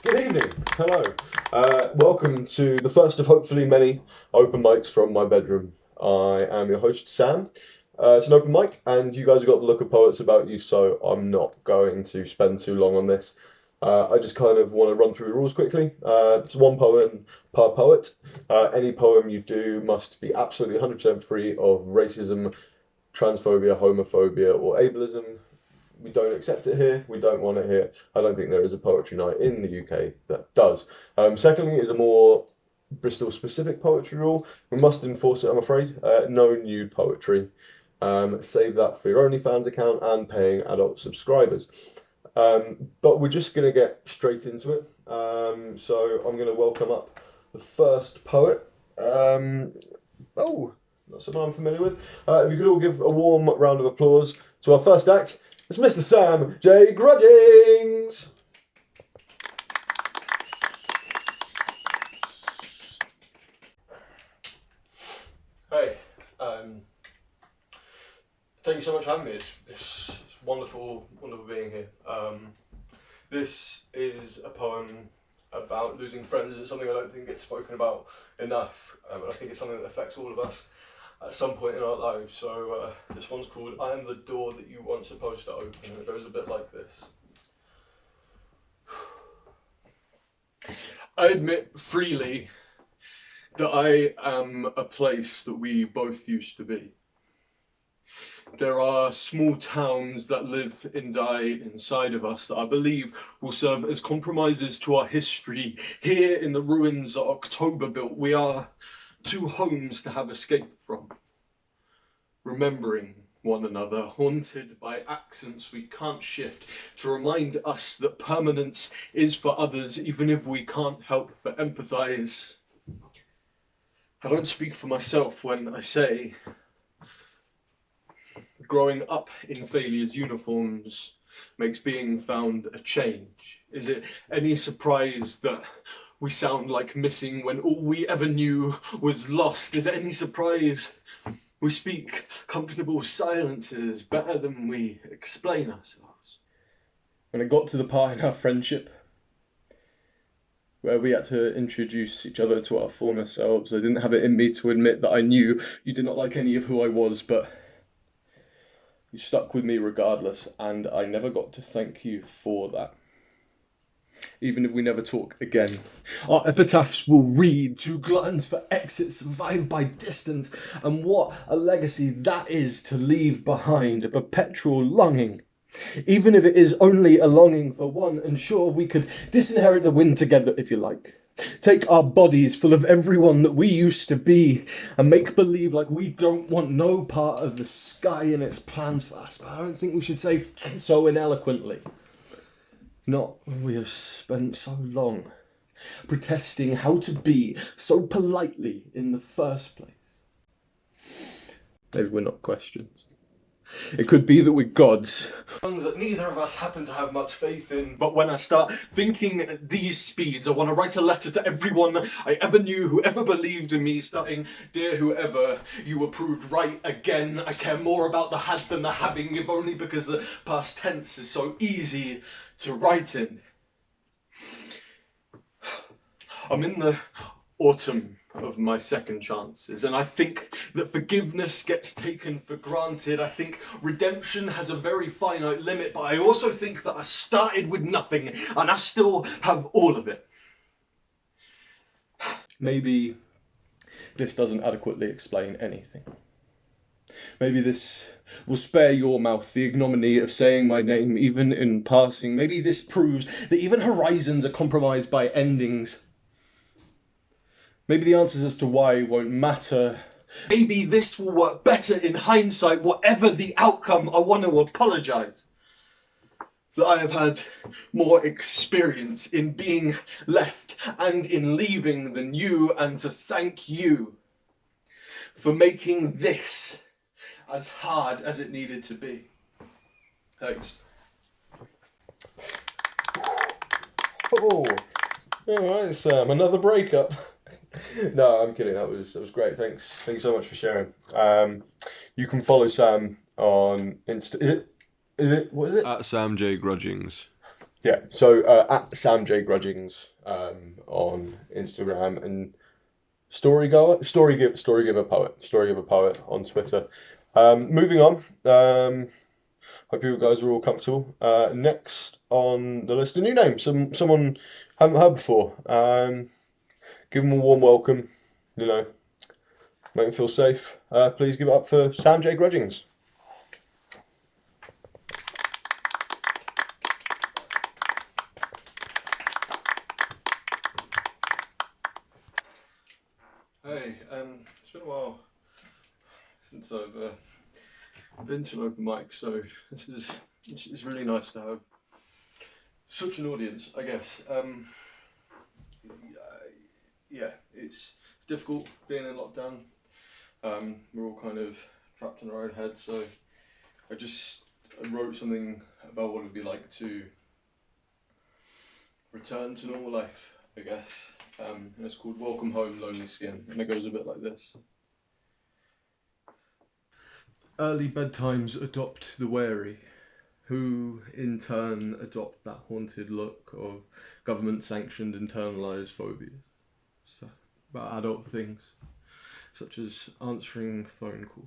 Good evening. Hello. Welcome to the first of hopefully many open mics from my bedroom. I am your host, Sam. It's an open mic, and you guys have got the look of poets about you, so I'm not going to spend too long on this. I just kind of want to run through the rules quickly. It's one poem per poet. Any poem you do must be absolutely 100% free of racism, transphobia, homophobia, or ableism. We don't accept it here. We don't want it here. I don't think there is a poetry night in the UK that does. Secondly, is a more Bristol-specific poetry rule. We must enforce it, I'm afraid. No nude poetry. Save that for your OnlyFans account and paying adult subscribers. But we're just going to get straight into it. So I'm going to welcome up the first poet. Not someone I'm familiar with. If you could all give a warm round of applause to our first act. It's Mr. Sam J. Grudgings. Hey, thank you so much for having me. It's wonderful being here. This is a poem about losing friends. It's something I don't think gets spoken about enough, and I think it's something that affects all of us at some point in our lives. So this one's called I Am the Door That You Weren't Supposed to Open, and it goes a bit like this. I admit freely that I am a place that we both used to be. There are small towns that live and die inside of us that I believe will serve as compromises to our history. Here in the ruins that October built, we are two homes to have escape from, remembering one another, haunted by accents we can't shift, to remind us that permanence is for others, even if we can't help but empathise. I don't speak for myself when I say growing up in failures' uniforms makes being found a change. Is it any surprise that we sound like missing when all we ever knew was lost? Is it any surprise we speak comfortable silences better than we explain ourselves? When it got to the part in our friendship where we had to introduce each other to our former selves, I didn't have it in me to admit that I knew you did not like any of who I was, but you stuck with me regardless, and I never got to thank you for that. Even if we never talk again, our epitaphs will read, two gluttons for exit, survived by distance, and what a legacy that is to leave behind, a perpetual longing. Even if it is only a longing for one, and sure, we could disinherit the wind together if you like. Take our bodies full of everyone that we used to be and make believe like we don't want no part of the sky and its plans for us. But I don't think we should say so ineloquently. Not when we have spent so long protesting how to be so politely in the first place. Maybe we're not questions. It could be that we're gods, ones that neither of us happen to have much faith in. But when I start thinking at these speeds, I want to write a letter to everyone I ever knew who ever believed in me, starting, dear whoever, you were proved right again. I care more about the had than the having, if only because the past tense is so easy to write in. I'm in the autumn of my second chances, and I think that forgiveness gets taken for granted. I think redemption has a very finite limit, but I also think that I started with nothing and I still have all of it. Maybe this doesn't adequately explain anything. Maybe this will spare your mouth the ignominy of saying my name even in passing. Maybe this proves that even horizons are compromised by endings. Maybe the answers as to why won't matter. Maybe this will work better in hindsight. Whatever the outcome, I want to apologise that I have had more experience in being left and in leaving than you, and to thank you for making this as hard as it needed to be. Thanks. Oh, all right, Sam. Another breakup. No, I'm kidding. That was great. Thanks you so much for sharing. You can follow Sam on Insta. Is it what is it? At Sam J Grudgings. Yeah, so at Sam J Grudgings on Instagram, and story giver poet on Twitter. Moving on. Hope you guys are all comfortable. Next on the list, a new name, someone haven't heard before. Give them a warm welcome. You know, make them feel safe. Please give it up for Sam J Grudgings. Hey, it's been a while since I've been to an open mic, so it's really nice to have such an audience, I guess. Yeah, it's difficult being in lockdown. We're all kind of trapped in our own heads, so I wrote something about what it would be like to return to normal life, I guess. And it's called Welcome Home, Lonely Skin, and it goes a bit like this. Early bedtimes adopt the wary, who in turn adopt that haunted look of government-sanctioned internalized phobias. Stuff about adult things, such as answering phone calls,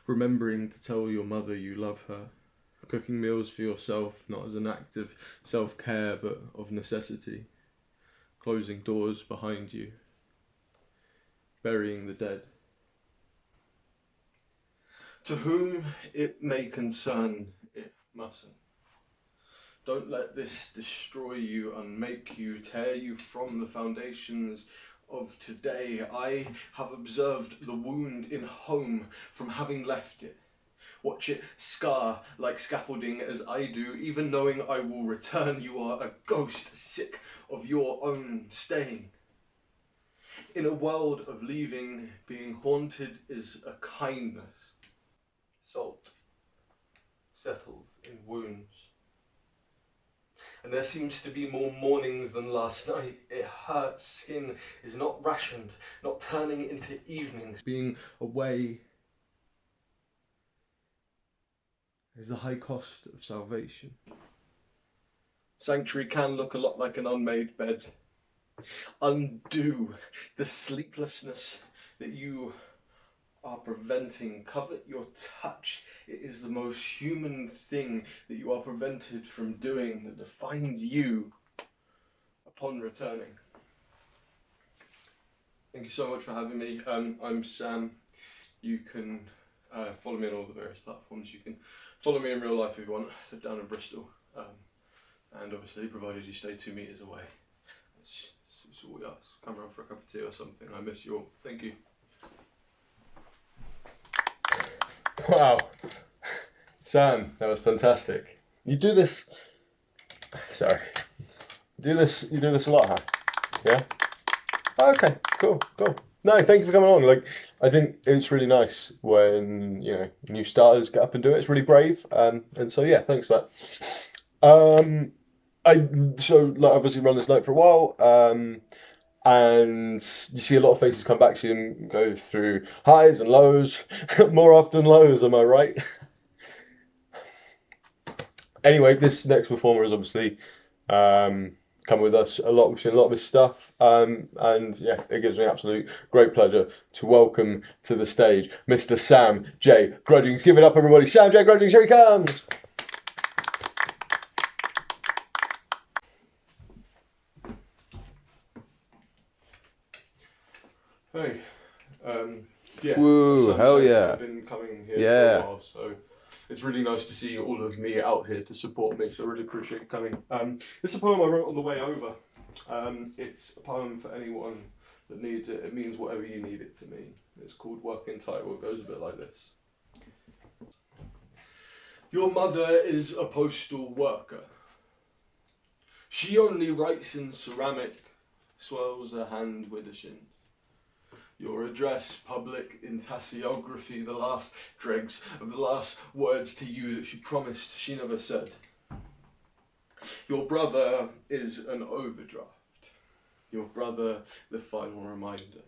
remembering to tell your mother you love her, cooking meals for yourself not as an act of self-care but of necessity, closing doors behind you, burying the dead. To whom it may concern, it mustn't. Don't let this destroy you, unmake you, tear you from the foundations of today. I have observed the wound in home from having left it. Watch it scar like scaffolding as I do, even knowing I will return. You are a ghost, sick of your own staying. In a world of leaving, being haunted is a kindness. Salt settles in wounds. And there seems to be more mornings than last night. It hurts. Skin is not rationed, not turning into evenings. Being away is the high cost of salvation. Sanctuary can look a lot like an unmade bed. Undo the sleeplessness that you are preventing. Covet your touch. It is the most human thing that you are prevented from doing that defines you upon returning. Thank you so much for having me. I'm Sam. You can follow me on all the various platforms. You can follow me in real life if you want. I live down in Bristol. And obviously, provided you stay 2 meters away. That's all we ask. Come around for a cup of tea or something. I miss you all. Thank you. Wow. Sam, that was fantastic. You do this. Sorry. You do this a lot, huh? Yeah? Oh, okay, cool. No, thank you for coming on. Like, I think it's really nice when, new starters get up and do it. It's really brave. And so yeah, thanks for that. Like obviously run this night for a while. And you see a lot of faces come back to you and go through highs and lows. More often lows, am I right? Anyway, this next performer is obviously come with us a lot. We've seen a lot of his stuff, and yeah, it gives me absolute great pleasure to welcome to the stage Mr. Sam J Grudgings. Give it up, everybody! Sam J Grudgings, here he comes. Hey, yeah. Woo, hell yeah. I've been coming here for a while, so it's really nice to see all of me out here to support me, so I really appreciate you coming. This is a poem I wrote on the way over. It's a poem for anyone that needs it. It means whatever you need it to mean. It's called Working Title. It goes a bit like this. Your mother is a postal worker. She only writes in ceramic, swells her hand with a shin. Your address, public in tasseography, the last dregs of the last words to you that she promised she never said. Your brother is an overdraft. Your brother, the final reminder.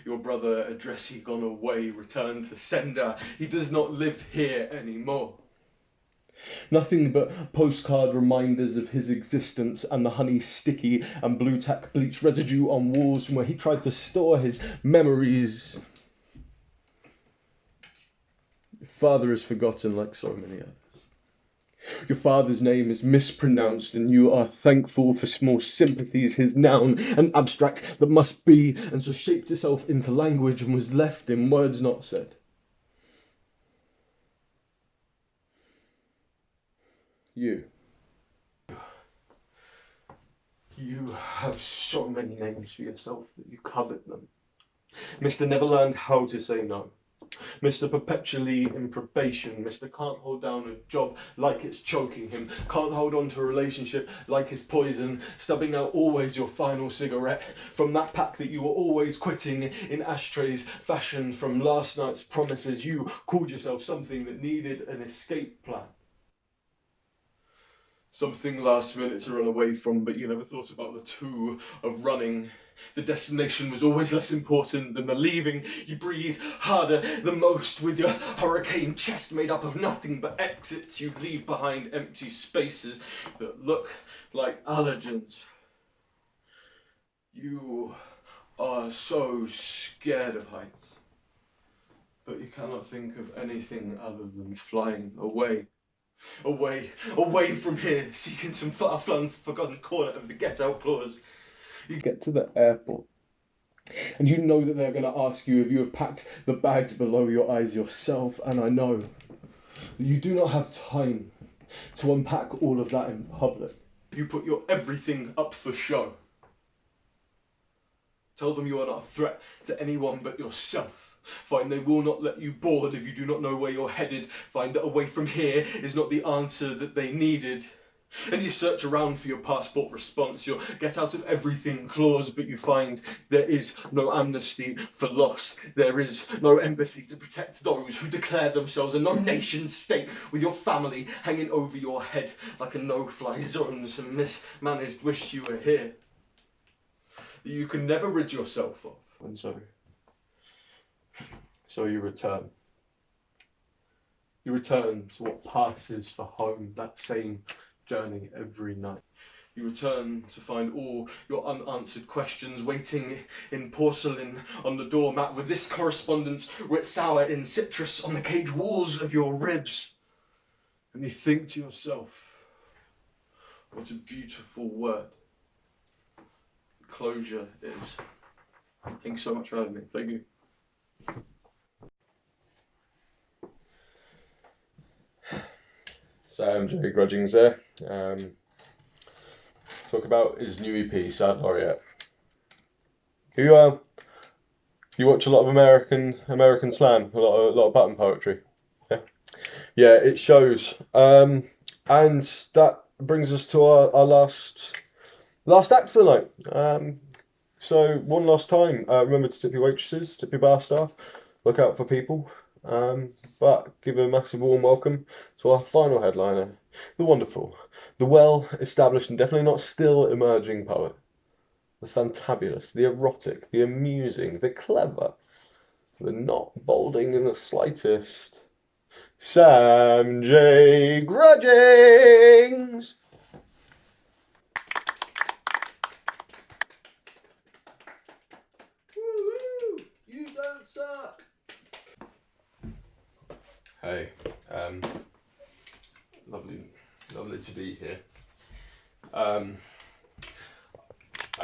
Your brother, addressee gone away, returned to sender. He does not live here anymore. Nothing but postcard reminders of his existence and the honey sticky and blue tack bleach residue on walls from where he tried to store his memories. Your father is forgotten like so many others. Your father's name is mispronounced, and you are thankful for small sympathies, his noun, an abstract that must be, and so shaped itself into language and was left in words not said. You have so many names for yourself that you covet them. Mr. Never learned how to say no. Mr. Perpetually in probation. Mr. Can't hold down a job like it's choking him. Can't hold on to a relationship like it's poison. Stubbing out always your final cigarette from that pack that you were always quitting in ashtrays fashioned from last night's promises. You called yourself something that needed an escape plan. Something last minute to run away from, but you never thought about the two of running. The destination was always less important than the leaving. You breathe harder the most with your hurricane chest made up of nothing but exits. You leave behind empty spaces that look like allergens. You are so scared of heights, but you cannot think of anything other than flying away. Away from here, seeking some far-flung, forgotten corner of the get-out clause. You get to the airport, and you know that they're going to ask you if you have packed the bags below your eyes yourself, and I know that you do not have time to unpack all of that in public. You put your everything up for show. Tell them you are not a threat to anyone but yourself. Find they will not let you board if you do not know where you're headed. Find that away from here is not the answer that they needed. And you search around for your passport response, your get out of everything clause, but you find there is no amnesty for loss. There is no embassy to protect those who declare themselves, and no nation state with your family hanging over your head like a no-fly zone. Some mismanaged wish you were here. You can never rid yourself of. And so you return. You return to what passes for home, that same journey every night. You return to find all your unanswered questions waiting in porcelain on the doormat, with this correspondence writ sour in citrus on the cage walls of your ribs. And you think to yourself, what a beautiful word closure is. Thanks so much for having me. Thank you. Sam J. Grudgings there. Talk about his new EP, Sad Laureate. You watch a lot of American slam, a lot of button poetry. Yeah, it shows. And that brings us to our last act for the night. So one last time, remember to tip your waitresses, tip your bar staff, look out for people. But give a massive warm welcome to our final headliner, the wonderful, the well-established and definitely not still emerging poet, the fantabulous, the erotic, the amusing, the clever, the not balding in the slightest, Sam J. Grudgings! Woo-hoo! You don't suck! Hey, lovely to be here. I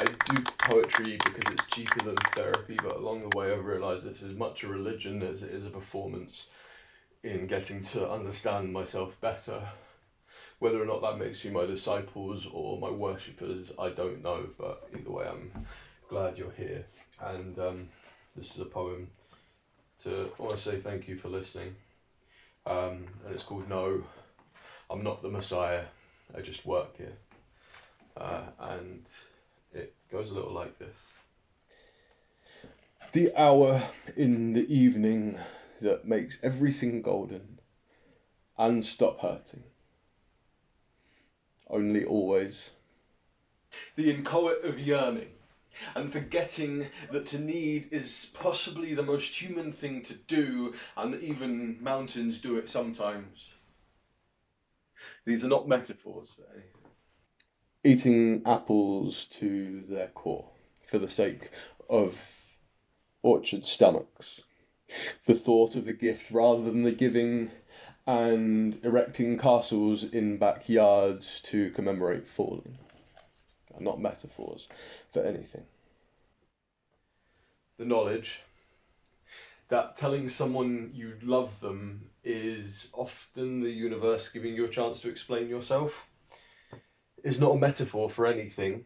do poetry because it's cheaper than therapy, but along the way I've realised it's as much a religion as it is a performance in getting to understand myself better. Whether or not that makes you my disciples or my worshippers, I don't know, but either way I'm glad you're here. And this is a poem I want to say thank you for listening. And it's called No, I'm Not the Messiah, I Just Work Here. And it goes a little like this. The hour in the evening that makes everything golden and stop hurting. Only always. The inchoate of yearning and forgetting that to need is possibly the most human thing to do, and that even mountains do it sometimes. These are not metaphors for anything. Eating apples to their core for the sake of orchard stomachs. The thought of the gift rather than the giving, and erecting castles in backyards to commemorate falling. Are not metaphors for anything. The knowledge that telling someone you love them is often the universe giving you a chance to explain yourself is not a metaphor for anything.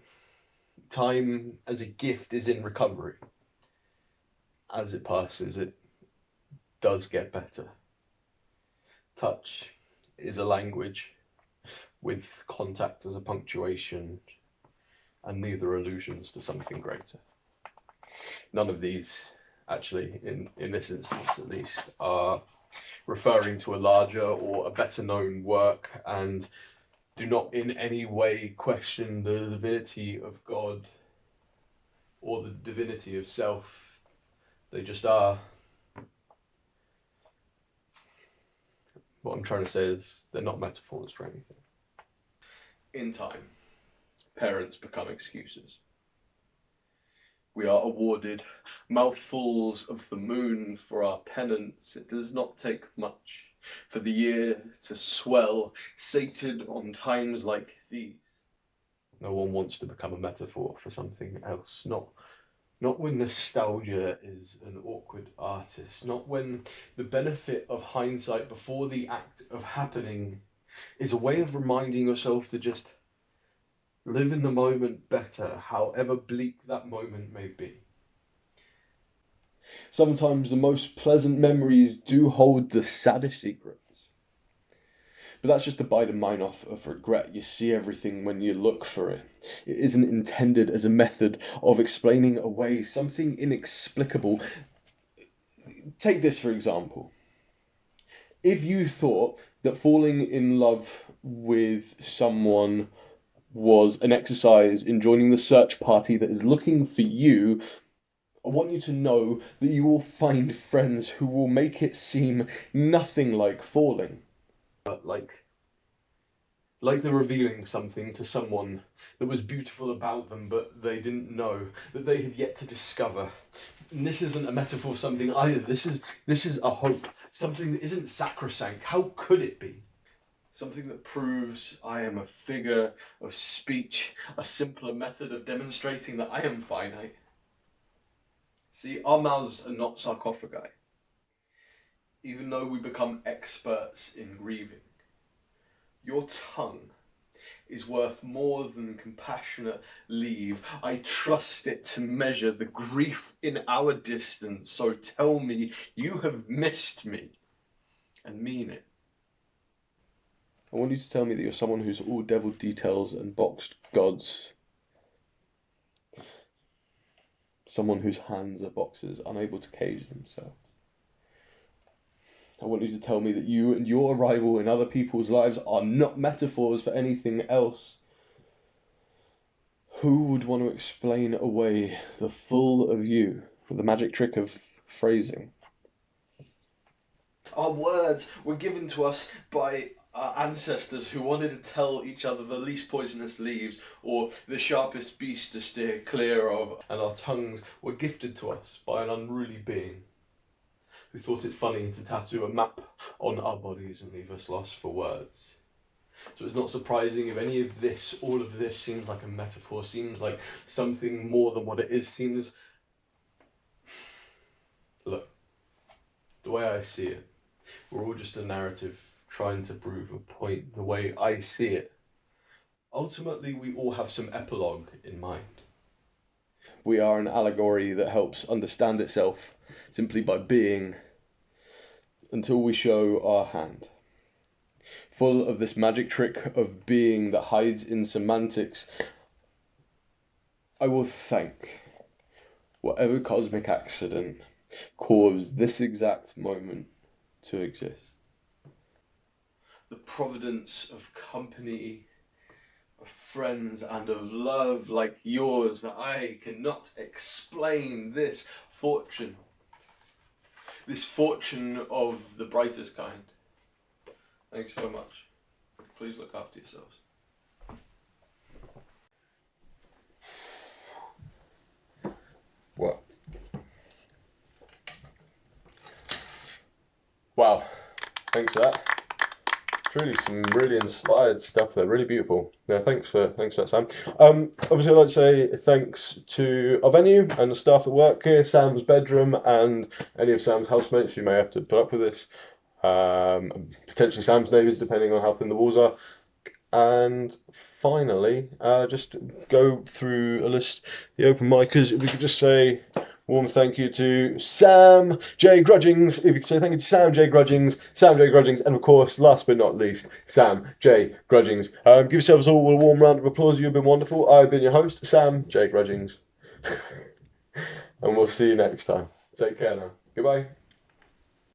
Time as a gift is in recovery. As it passes, it does get better. Touch is a language with contact as a punctuation, and neither allusions to something greater. None of these, actually, in this instance at least, are referring to a larger or a better known work, and do not in any way question the divinity of God or the divinity of self. They just are. What I'm trying to say is they're not metaphors for anything. In time, parents become excuses. We are awarded mouthfuls of the moon for our penance. It does not take much for the year to swell, sated on times like these. No one wants to become a metaphor for something else. Not when nostalgia is an awkward artist. Not when the benefit of hindsight before the act of happening is a way of reminding yourself to just live in the moment better, however bleak that moment may be. Sometimes the most pleasant memories do hold the saddest secrets. But that's just to buy the mind off of regret. You see everything when you look for it. It isn't intended as a method of explaining away something inexplicable. Take this for example. If you thought that falling in love with someone was an exercise in joining the search party that is looking for you, I want you to know that you will find friends who will make it seem nothing like falling. Like they're revealing something to someone that was beautiful about them, but they didn't know, that they had yet to discover. And this isn't a metaphor for something either. This is a hope, something that isn't sacrosanct. How could it be? Something that proves I am a figure of speech, a simpler method of demonstrating that I am finite. See, our mouths are not sarcophagi, even though we become experts in grieving. Your tongue is worth more than compassionate leave. I trust it to measure the grief in our distance, so tell me you have missed me, and mean it. I want you to tell me that you're someone who's all devil details and boxed gods. Someone whose hands are boxes, unable to cage themselves. I want you to tell me that you and your arrival in other people's lives are not metaphors for anything else. Who would want to explain away the full of you with the magic trick of phrasing? Our words were given to us by our ancestors who wanted to tell each other the least poisonous leaves or the sharpest beast to steer clear of, and our tongues were gifted to us by an unruly being who thought it funny to tattoo a map on our bodies and leave us lost for words. So it's not surprising if any of this, all of this, seems like a metaphor, seems like something more than what it is, seems... Look, the way I see it, we're all just a narrative trying to prove a point the way I see it. Ultimately, we all have some epilogue in mind. We are an allegory that helps understand itself simply by being, until we show our hand. Full of this magic trick of being that hides in semantics, I will thank whatever cosmic accident caused this exact moment to exist. The providence of company, of friends, and of love like yours, that I cannot explain this fortune of the brightest kind. Thanks so much. please look after yourselves. What? Wow, thanks for that. Truly some really inspired stuff there, really beautiful. Yeah, thanks for that, Sam. Obviously I'd like to say thanks to our venue and the staff that work here, Sam's bedroom and any of Sam's housemates who may have to put up with this. Potentially Sam's neighbours depending on how thin the walls are. And finally, just go through a list, the open micers. If we could just say warm thank you to Sam J. Grudgings. If you could say thank you to Sam J. Grudgings, and of course, last but not least, Sam J. Grudgings. Give yourselves all a warm round of applause. You've been wonderful. I've been your host, Sam J. Grudgings. And we'll see you next time. Take care now. Goodbye.